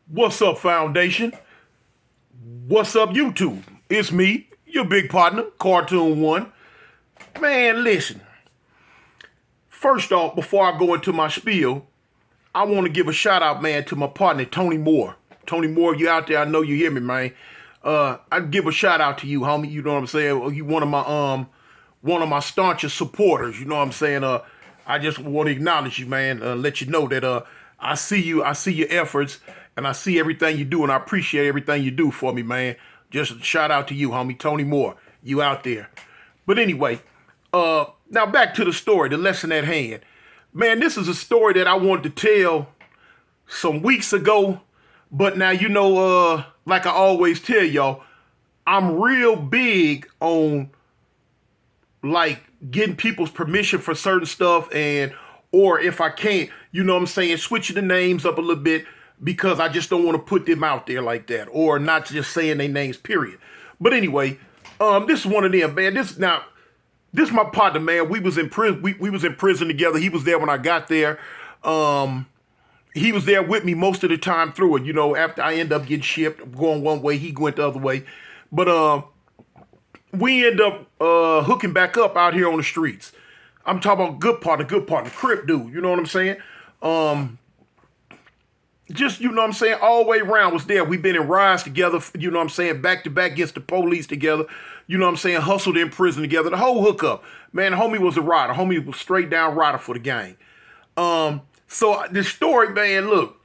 What's up, Foundation? What's up, YouTube? It's me, your big partner, Cartoon One. Man, listen. First off, before I go into my spiel, I want to give a shout out, man, to my partner, Tony Moore. Tony Moore, you out there? I know you hear me, man. I give a shout out to you, homie. You know what I'm saying? You one of my staunchest supporters. You know what I'm saying? I just want to acknowledge you, man. Let you know that I see you. I see your efforts, and I see everything you do, and I appreciate everything you do for me, man. Just a shout out to you, homie, Tony Moore. You out there? But anyway, now back to the story, the lesson at hand. Man, this is a story that I wanted to tell some weeks ago, but now like I always tell y'all, I'm real big on like getting people's permission for certain stuff, and or if I can't, you know what I'm saying, switching the names up a little bit because I just don't want to put them out there like that, or not just saying their names, period. But anyway, this is one of them, man. This is my partner, man. We was in prison. We was in prison together. He was there when I got there. He was there with me most of the time through it. You know, after I end up getting shipped, going one way, he went the other way. But we end up hooking back up out here on the streets. I'm talking about good partner, Crip dude. You know what I'm saying? Just, you know what I'm saying, all the way around was there. We've been in rides together, you know what I'm saying, back to back against the police together. You know what I'm saying, hustled in prison together. The whole hookup. Man, the homie was a rider. Homie was straight down rider for the gang. So this story, man, look,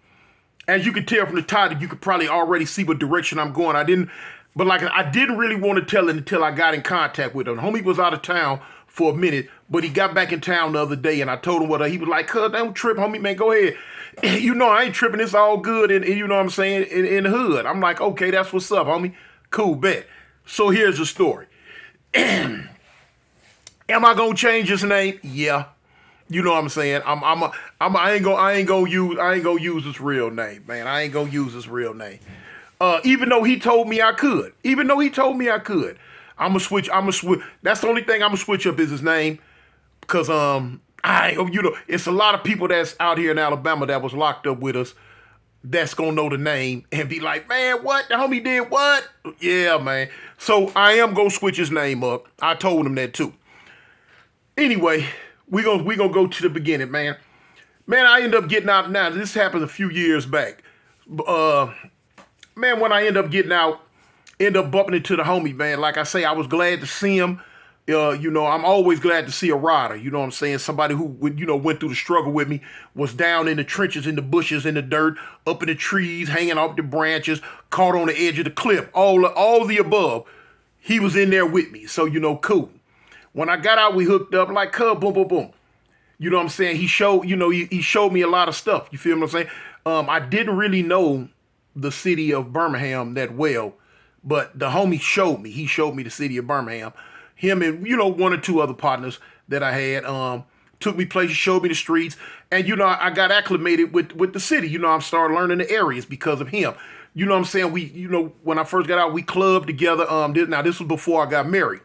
as you can tell from the title, you could probably already see what direction I'm going. I didn't really want to tell it until I got in contact with him. The homie was out of town for a minute, but he got back in town the other day, and I told him what he was like, cuz, don't trip, homie, man, go ahead. You know, I ain't tripping, it's all good, and you know what I'm saying, in the hood. I'm like, okay, that's what's up, homie. Cool, bet. So here's the story. Am I gonna change his name? Yeah. You know what I'm saying? I ain't gonna use his real name, man. I ain't gonna use his real name. Even though he told me I could. I'm gonna switch. That's the only thing I'm gonna switch up is his name. Cause it's a lot of people that's out here in Alabama that was locked up with us that's gonna know the name and be like, man, what? The homie did what? Yeah, man. So I am gonna switch his name up. I told him that too. Anyway, we gonna go to the beginning, man. Man, I end up getting out now. This happened a few years back. Man, when I end up getting out, end up bumping into the homie, man. Like I say, I was glad to see him. I'm always glad to see a rider. You know what I'm saying? Somebody who, went through the struggle with me, was down in the trenches, in the bushes, in the dirt, up in the trees, hanging off the branches, caught on the edge of the cliff, all the above. He was in there with me. So, cool. When I got out, we hooked up like, cub, boom, boom, boom. You know what I'm saying? He showed me a lot of stuff. You feel what I'm saying? I didn't really know the city of Birmingham that well, but the homie showed me. He showed me the city of Birmingham. Him and, one or two other partners that I had, took me places, showed me the streets. And, I got acclimated with the city. I started learning the areas because of him. You know what I'm saying? When I first got out, we clubbed together. This was before I got married.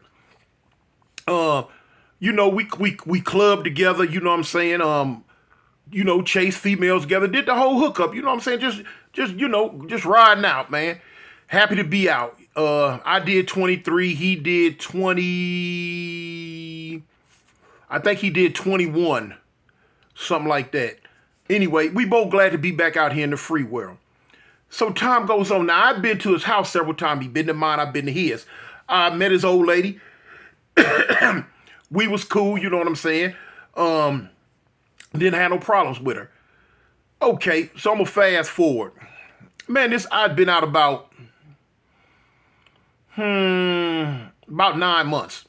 We clubbed together, you know what I'm saying? Chase females together, did the whole hookup, you know what I'm saying? Just riding out, man. Happy to be out. I did 23, he did 20, I think he did 21, something like that. Anyway, we both glad to be back out here in the free world. So time goes on. Now, I've been to his house several times. He's been to mine, I've been to his. I met his old lady. We was cool, you know what I'm saying? Didn't have no problems with her. Okay, so I'm gonna fast forward. Man, I'd been out about 9 months.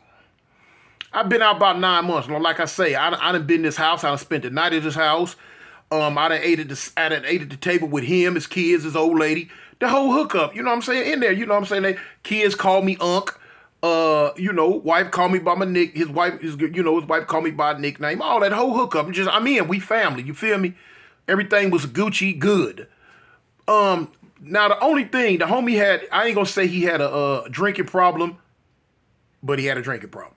I've been out about 9 months. Like I say, I done been in this house. I done spent the night at his house. I done ate at the table with him, his kids, his old lady. The whole hookup, you know what I'm saying? In there, you know what I'm saying? They kids call me Unc. Wife called me by my nick. His wife called me by a nickname. All that whole hookup. We family. You feel me? Everything was Gucci good. Now the only thing the homie had, I ain't gonna say he had a drinking problem, but he had a drinking problem.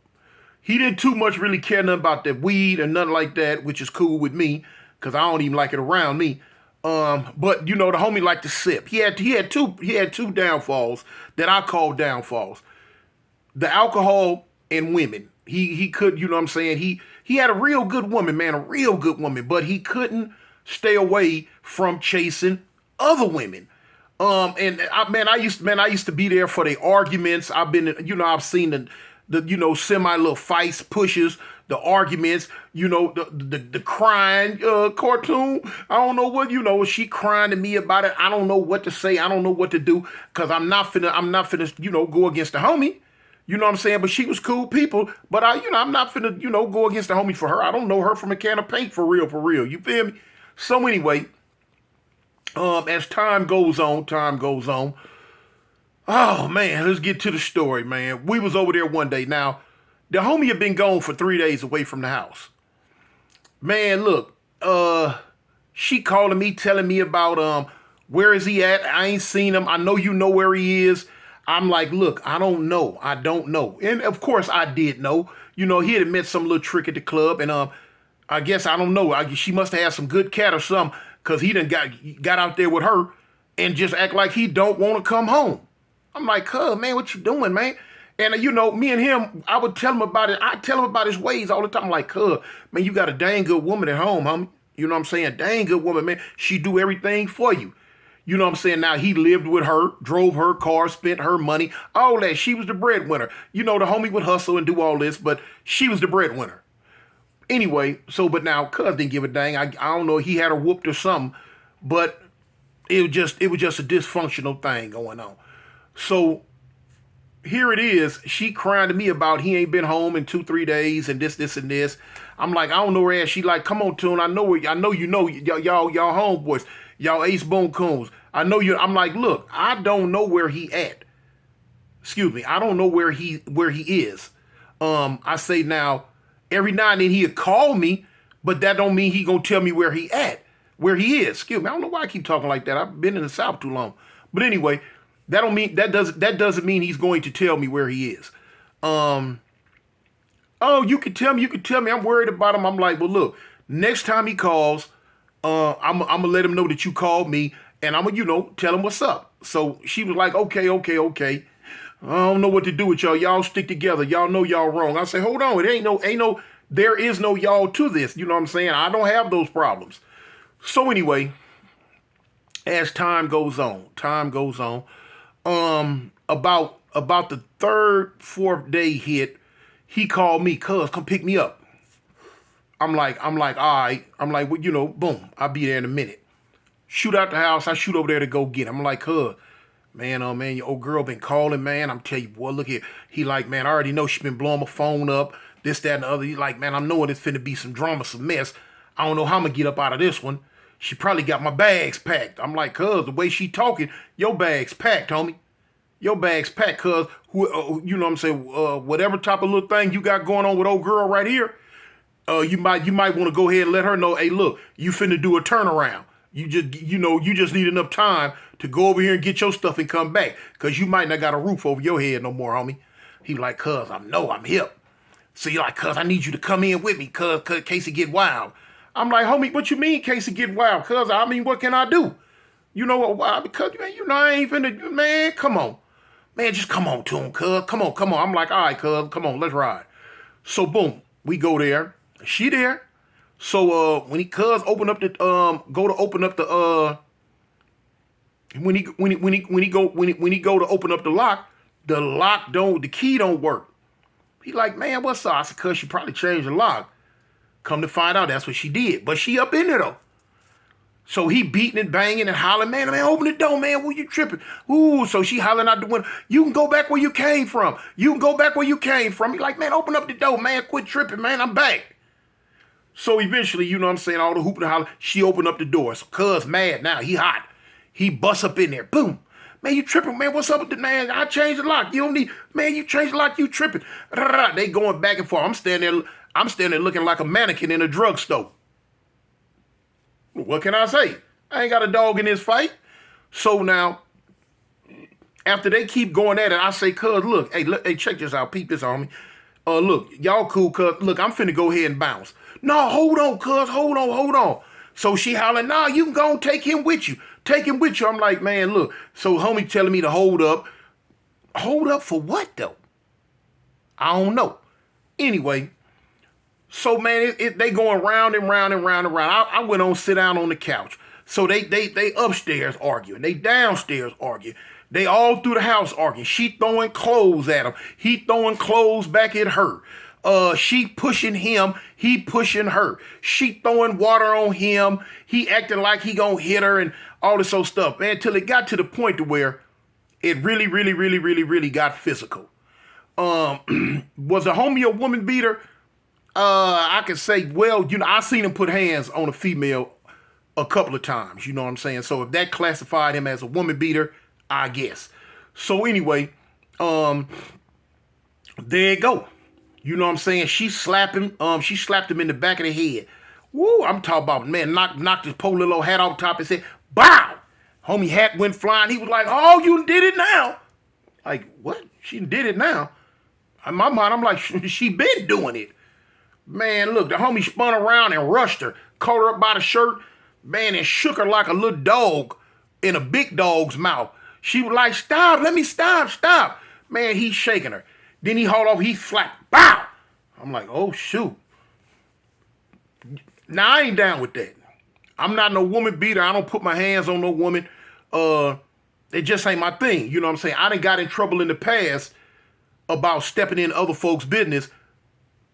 He didn't too much really care nothing about that weed or nothing like that, which is cool with me, cause I don't even like it around me. But you know, the homie liked to sip. He had two downfalls that I call downfalls. The alcohol and women. He could, you know what I'm saying? He had a real good woman, man, a real good woman, but he couldn't stay away from chasing other women. I used to be there for the arguments. I've seen the semi little fights, pushes, the arguments, the crying cartoon. I don't know what, she crying to me about it. I don't know what to say. I don't know what to do because I'm not finna, go against the homie. You know what I'm saying? But she was cool people. But I'm not finna, go against the homie for her. I don't know her from a can of paint for real, for real. You feel me? So anyway, as time goes on. Oh man, let's get to the story, man. We was over there one day. Now, the homie had been gone for 3 days away from the house. Man, look, she calling me, telling me about where is he at? I ain't seen him. I know you know where he is. I'm like, look, I don't know. I don't know. And of course I did know. He had met some little trick at the club, and I guess I don't know. She must have had some good cat or something, cause he done got out there with her and just act like he don't want to come home. I'm like, cuz, man, what you doing, man? And me and him, I would tell him about it. I tell him about his ways all the time. I'm like, cuz, man, you got a dang good woman at home, homie. You know what I'm saying? Dang good woman, man. She do everything for you. You know what I'm saying? Now, he lived with her, drove her car, spent her money, all that. She was the breadwinner. The homie would hustle and do all this, but she was the breadwinner. Anyway, but now cuz didn't give a dang. I don't know, he had her whooped or something, but it was just a dysfunctional thing going on. So here it is. She crying to me about he ain't been home in 2-3 days and this and this. I'm like, I don't know where. She like, come on, Tune. I know y'all homeboys, y'all ace bone coons. I know you. I'm like, look, I don't know where he at. Excuse me, I don't know where he is. I say now, every now and then he'll call me, but that don't mean he gonna tell me where he at, where he is. Excuse me, I don't know why I keep talking like that. I've been in the South too long. But anyway, that doesn't mean he's going to tell me where he is. Oh, you can tell me. I'm worried about him. I'm like, well, look, next time he calls, I'm gonna let him know that you called me, and I'm gonna, tell him what's up. So she was like, okay. I don't know what to do with y'all. Y'all stick together. Y'all know y'all wrong. I say, hold on. It ain't no, there is no y'all to this. You know what I'm saying? I don't have those problems. So anyway, as time goes on, about the third, fourth day hit, he called me, cuz, come pick me up. I'm like, all right. I'm like, well, boom, I'll be there in a minute. Shoot out the house. I shoot over there to go get him. I'm like, cuz, man, your old girl been calling, man. I'm telling you, boy, look here. He like, man, I already know she been blowing my phone up, this, that, and the other. He like, man, I'm knowing it's finna be some drama, some mess. I don't know how I'm gonna get up out of this one. She probably got my bags packed. I'm like, cuz, the way she talking, your bags packed, homie. Your bag's packed, cuz, you know what I'm saying, whatever type of little thing you got going on with old girl right here, you might want to go ahead and let her know, hey, look, you finna do a turnaround. You just need enough time to go over here and get your stuff and come back, cuz you might not got a roof over your head no more, homie. He like, cuz, I'm hip. So you like, cuz, I need you to come in with me, cuz, in case it get wild. I'm like, homie, what you mean, in case it get wild? Cuz, what can I do? You know what, why? Because, man, I ain't finna, man, come on. Man, just come on to him, cuz. Come on. I'm like, all right, cuz, come on, let's ride. So boom, we go there. She there. So when he cuz open up the go to open up the when he go to open up the key don't work. He like, man, what's up? I said, cuz she probably changed the lock. Come to find out, that's what she did. But she up in there though. So he beating and banging and hollering, man, open the door, man, who you tripping? Ooh, so she hollering out the window, you can go back where you came from. He like, man, open up the door, man, quit tripping, man, I'm back. So eventually, you know what I'm saying, all the hooping and hollering, she opened up the door. So cuz mad now, he hot. He busts up in there, boom. Man, you tripping, man, what's up with the man? I changed the lock. You don't need, man, you changed the lock, you tripping. They going back and forth. I'm standing there looking like a mannequin in a drugstore. What can I say? I ain't got a dog in this fight. So now, after they keep going at it, I say, cuz, look, hey, check this out. Peep this on me. Look, y'all cool, cuz. Look, I'm finna go ahead and bounce. No, hold on, cuz. Hold on. So she hollering, nah, you can go and take him with you. Take him with you. I'm like, man, look. So homie telling me to hold up. Hold up for what though? I don't know. Anyway, so man, they going round and round and round and round. I went on sit down on the couch. So they upstairs arguing. They downstairs arguing. They all through the house arguing. She throwing clothes at him. He throwing clothes back at her. She pushing him. He pushing her. She throwing water on him. He acting like he gonna hit her and all this old stuff, man, till it got to the point to where it really got physical. Was a homie a woman beater? I could say, well, I seen him put hands on a female a couple of times, you know what I'm saying? So if that classified him as a woman beater, I guess. So anyway, there you go. You know what I'm saying? She slapped him in the back of the head. Woo, I'm talking about, man, knocked his poor little hat off top and said, bow! Homie hat went flying. He was like, oh, you did it now. Like, what? She did it now? In my mind, I'm like, she been doing it. Man, look, the homie spun around and rushed her, caught her up by the shirt, man, and shook her like a little dog in a big dog's mouth. She was like, stop, let me stop. Man, he's shaking her. Then he hauled off, he slapped, bow! I'm like, oh, shoot. Now, I ain't down with that. I'm not no woman beater. I don't put my hands on no woman. It just ain't my thing. You know what I'm saying? I done got in trouble in the past about stepping in other folks' business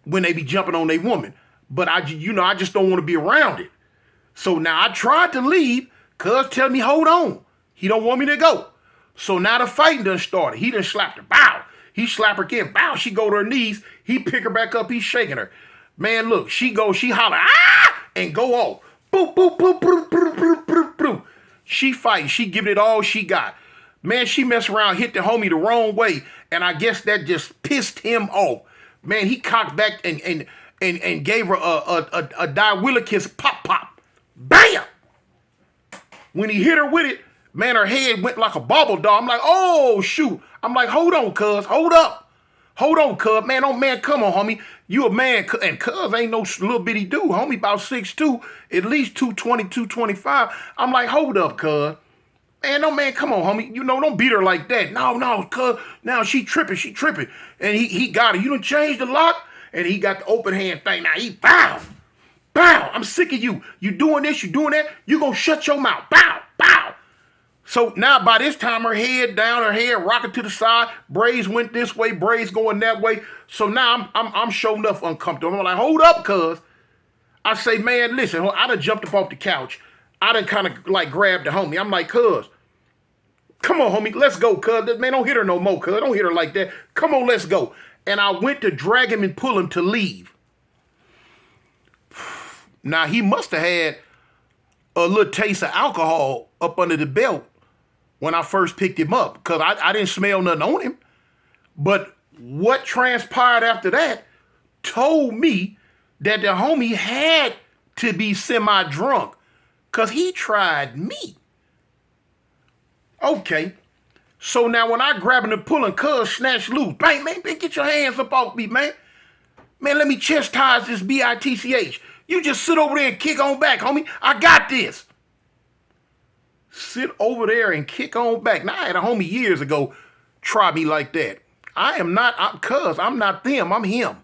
when they be jumping on their woman. But I just don't want to be around it. So now I tried to leave. Cuz tell me, hold on. He don't want me to go. So now the fighting done started. He done slapped her. Bow. He slapped her again. Bow. She go to her knees. He pick her back up. He's shaking her. Man, look. She holler. Ah! And go off. Boop, boop, boop, boop, boop, boop, boop, boop. She fighting. She giving it all she got. Man, she messed around, hit the homie the wrong way. And I guess that just pissed him off. Man, he cocked back and gave her a diawilicus pop. Bam! When he hit her with it, man, her head went like a bobble doll. I'm like, oh, shoot. I'm like, hold on, cuz. Hold up. Hold on, cuz. Man, oh, man, come on, homie. You a man, and cuz ain't no little bitty dude. Homie about 6'2", at least 220, 225. I'm like, hold up, cuz. Man, no, man, come on, homie. Don't beat her like that. No, cuz. Now she tripping. And he got her. You done changed the lock? And he got the open hand thing. Now he bow. I'm sick of you. You doing this, you doing that. You gonna shut your mouth. Bow. So now by this time, her head down, her head rocking to the side. Braids went this way, braids going that way. So now I'm sure enough uncomfortable. I'm like, hold up, cuz. I say, man, listen, I done jumped up off the couch. I done kind of like grabbed the homie. I'm like, cuz, come on, homie, let's go, cuz. Man, don't hit her no more, cuz. Don't hit her like that. Come on, let's go. And I went to drag him and pull him to leave. Now, he must have had a little taste of alcohol up under the belt when I first picked him up, because I didn't smell nothing on him. But what transpired after that told me that the homie had to be semi-drunk, because he tried me. Okay. So now when I grab him and pull him, cuz snatch loose. Bang, man, get your hands up off me, man. Man, let me chastise this bitch. You just sit over there and kick on back, homie. I got this. Sit over there and kick on back. Now, I had a homie years ago try me like that. I'm not them, I'm him.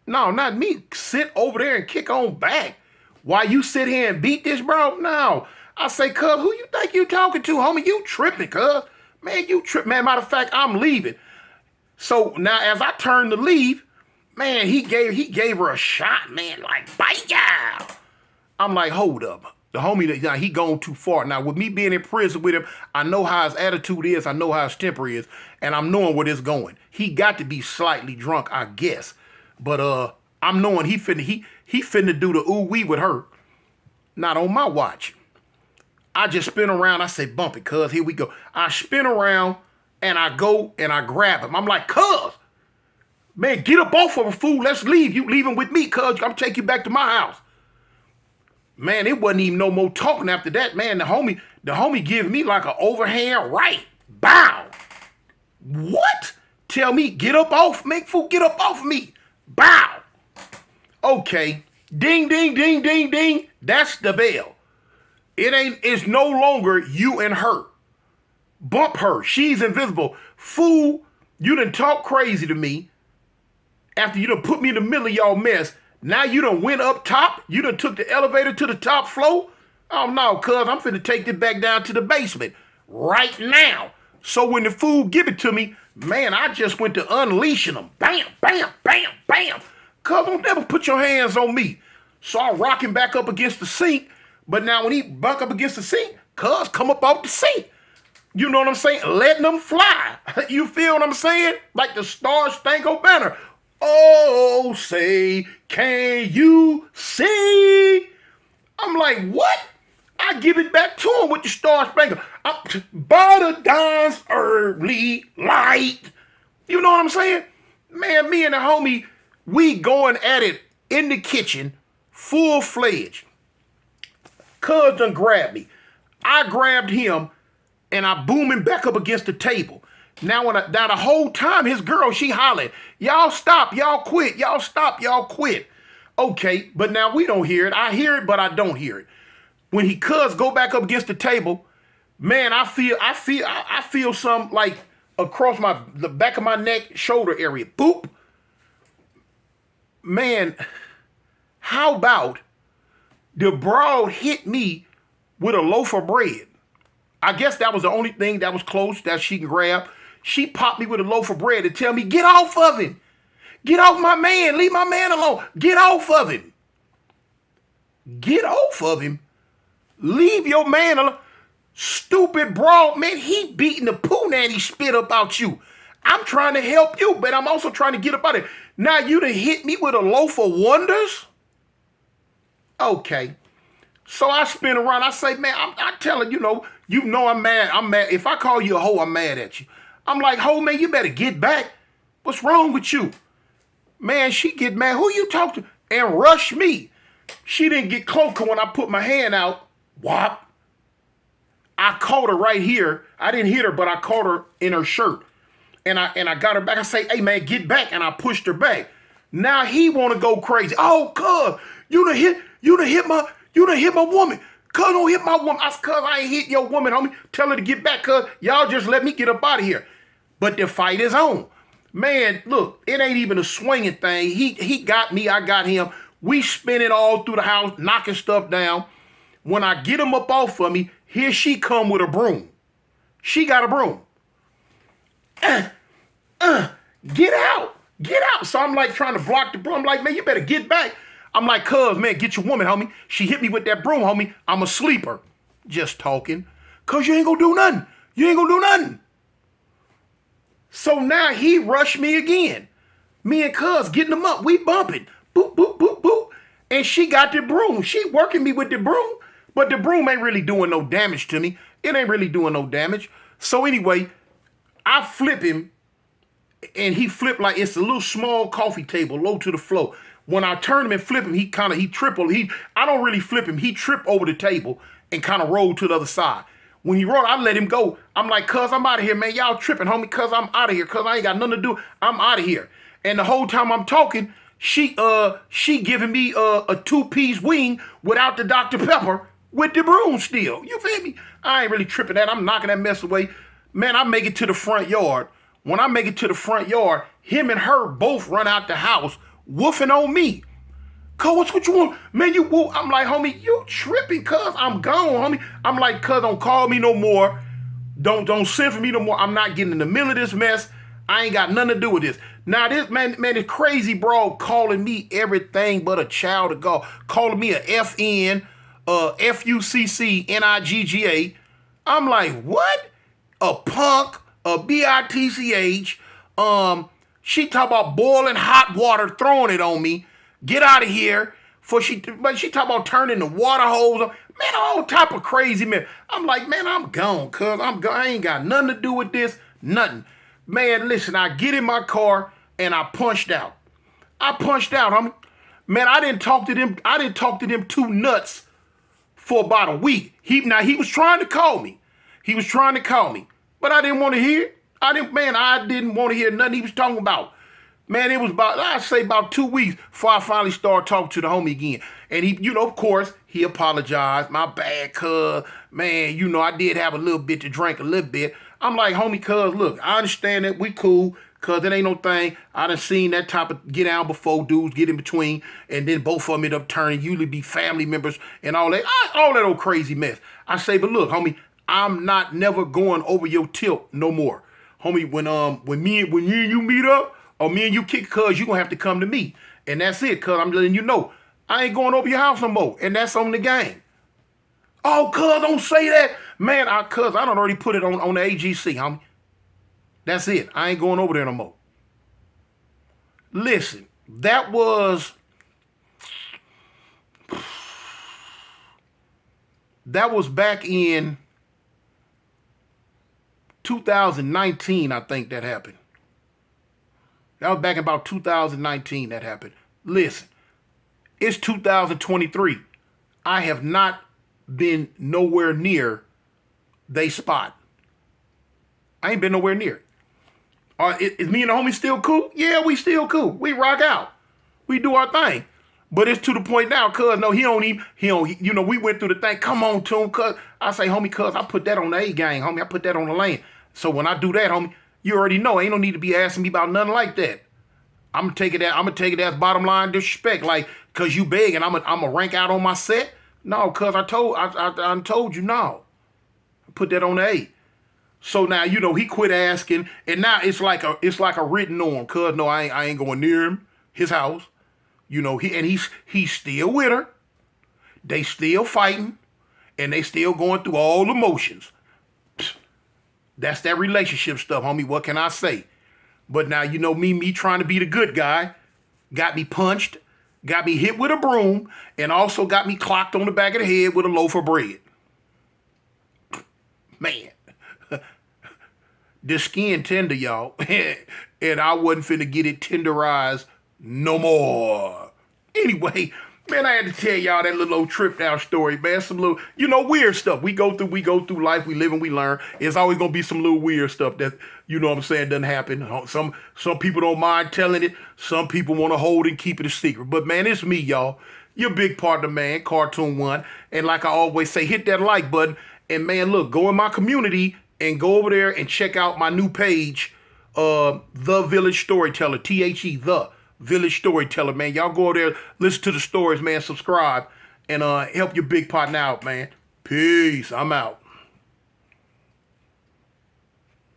No, not me. Sit over there and kick on back. Why you sit here and beat this, bro? No. I say, cuz, who you think you talking to, homie? You tripping, cuz. Man, you tripping. Man, matter of fact, I'm leaving. So now as I turn to leave, man, he gave her a shot, man, like, bite ya. I'm like, hold up. The homie, he gone too far. Now, with me being in prison with him, I know how his attitude is. I know how his temper is. And I'm knowing where it's going. He got to be slightly drunk, I guess. But I'm knowing he finna do the ooh-wee with her. Not on my watch. I just spin around. I say, bump it, cuz. Here we go. I spin around, and I go, and I grab him. I'm like, cuz, man, get up off of her, fool. Let's leave. You leaving with me, cuz. I'm taking you back to my house. Man, it wasn't even no more talking after that. Man, the homie gave me like an overhand right. Bow. What? Tell me, get up off me, fool. Get up off me. Bow. Okay. Ding, ding, ding, ding, ding. That's the bell. It's no longer you and her. Bump her. She's invisible. Fool, you done talk crazy to me after you done put me in the middle of y'all mess. Now you done went up top. You done took the elevator to the top floor. Oh no, cuz I'm finna take it back down to the basement right now. So when the fool give it to me, man, I just went to unleashing them. Bam, bam, bam, bam. Cuz don't never put your hands on me. So I rock him back up against the sink. But now when he buck up against the sink, cuz come up off the sink. You know what I'm saying? Letting them fly. You feel what I'm saying? Like the Star Spangled Banner. Oh, say, can you see? I'm like, what? I give it back to him with the Star Spangled. By the dawn's early light. You know what I'm saying? Man, me and the homie, we going at it in the kitchen, full-fledged. Cuz done grabbed me. I grabbed him, and I boom him back up against the table. Now the whole time, his girl, she hollering, y'all stop, y'all quit, y'all stop, y'all quit. Okay, but now we don't hear it. I hear it, but I don't hear it. When he go back up against the table, man, I feel some like across the back of my neck, shoulder area. Boop. Man, how about the broad hit me with a loaf of bread? I guess that was the only thing that was close that she can grab. She popped me with a loaf of bread to tell me, get off of him. Get off my man. Leave my man alone. Get off of him. Get off of him? Leave your man alone. Stupid broad, man. He beating the poo nanny spit about you. I'm trying to help you, but I'm also trying to get up out of it. Now you done hit me with a loaf of wonders? Okay. So I spin around. I say, man, I tell her, you know I'm mad. I'm mad. If I call you a hoe, I'm mad at you. I'm like, hoe, man, you better get back. What's wrong with you? Man, she get mad. Who you talk to? And rush me. She didn't get closer when I put my hand out. Whop. I caught her right here. I didn't hit her, but I caught her in her shirt. And I got her back. I say, hey, man, get back. And I pushed her back. Now he want to go crazy. Oh, cuz, you done hit my woman. Cuz, don't hit my woman. Cuz, I ain't hit your woman, homie. Tell her to get back, cuz. Y'all just let me get up out of here. But the fight is on. Man, look, it ain't even a swinging thing. He got me, I got him. We spinning all through the house, knocking stuff down. When I get him up off of me, here she come with a broom. She got a broom. Get out. Get out. So I'm like trying to block the broom. I'm like, man, you better get back. I'm like, cuz, man, get your woman, homie. She hit me with that broom, homie. I'm a sleeper. Just talking. Cuz you ain't gonna do nothing. You ain't gonna do nothing. So now he rushed me again. Me and cuz getting him up. We bumping. Boop, boop, boop, boop. And she got the broom. She working me with the broom. But the broom ain't really doing no damage to me. It ain't really doing no damage. So anyway, I flip him. And he flipped like it's a little small coffee table low to the floor. When I turn him and flip him, he tripled. I don't really flip him. He tripped over the table and kind of rolled to the other side. When he rolled, I let him go. I'm like, cuz, I'm out of here, man. Y'all tripping, homie, cuz I'm out of here, cuz I ain't got nothing to do. I'm out of here. And the whole time I'm talking, she giving me a 2-piece wing without the Dr. Pepper with the broom still. You feel me? I ain't really tripping that. I'm knocking that mess away. Man, I make it to the front yard. When I make it to the front yard, him and her both run out the house, woofing on me. Cuz, what you want? Man, you woo. I'm like, homie, you tripping, cuz. I'm gone, homie. I'm like, cuz, don't call me no more. Don't send for me no more. I'm not getting in the middle of this mess. I ain't got nothing to do with this. Now, this man, this crazy bro calling me everything but a child of God. Calling me a FN, FUCC, I'm like, what? A punk, a BITCH. She talk about boiling hot water, throwing it on me. Get out of here. But she talk about turning the water hose on. Man, all type of crazy, man. I'm like, man, I'm gone, cuz. I ain't got nothing to do with this. Nothing. Man, listen, I get in my car and I punched out. Homie. Man, I didn't talk to them two nuts for about a week. He was trying to call me. But I didn't want to hear. I didn't want to hear nothing he was talking about. Man, it was about, I'd say about 2 weeks before I finally started talking to the homie again. And he, of course, he apologized. My bad, cuz. Man, I did have a little bit to drink, a little bit. I'm like, homie, cuz, look, I understand that we cool, cuz it ain't no thing. I done seen that type of get down before dudes get in between, and then both of them end up turning, usually be family members and all that. All that old crazy mess. I say, but look, homie, I'm not never going over your tilt no more. Homie, when me and you meet up, or me and you kick, cuz you gonna have to come to me. And that's it, cuz I'm letting you know. I ain't going over your house no more. And that's on the game. Oh, cuz, don't say that. Man, cuz, I done already put it on the AGC, homie. That's it. I ain't going over there no more. Listen, that was back in 2019, I think that happened. That was back in about 2019 that happened. Listen, it's 2023. I have not been nowhere near they spot. I ain't been nowhere near it. Is me and the homie still cool? Yeah, we still cool. We rock out. We do our thing. But it's to the point now, cuz, no, he don't, we went through the thing. Come on, Tune, cuz. I say, homie, cuz, I put that on the A-gang, homie. I put that on the lane. So when I do that, homie, you already know. Ain't no need to be asking me about nothing like that. I'm gonna take it as bottom line disrespect, like, cause you beg and I'm gonna rank out on my set. No, cuz I told you no. I put that on the A. So now he quit asking, and now it's like a written norm. Cuz no, I ain't going near him, his house. He's still with her. They still fighting, and they still going through all the motions. That's that relationship stuff, homie. What can I say? But now, me trying to be the good guy, got me punched, got me hit with a broom, and also got me clocked on the back of the head with a loaf of bread. Man, the skin tender, y'all, and I wasn't finna get it tenderized no more. Anyway, man, I had to tell y'all that little old trip down story, man. Some little, weird stuff. We go through life, we live and we learn. It's always gonna be some little weird stuff that, doesn't happen. Some people don't mind telling it. Some people want to hold and keep it a secret. But man, it's me, y'all. Your big partner, man, Cartoon One. And like I always say, hit that like button. And man, look, go in my community and go over there and check out my new page, The Village Storyteller, THE, The Village Storyteller, man. Y'all go over there, listen to the stories, man, subscribe, and help your big partner out, man. Peace. I'm out.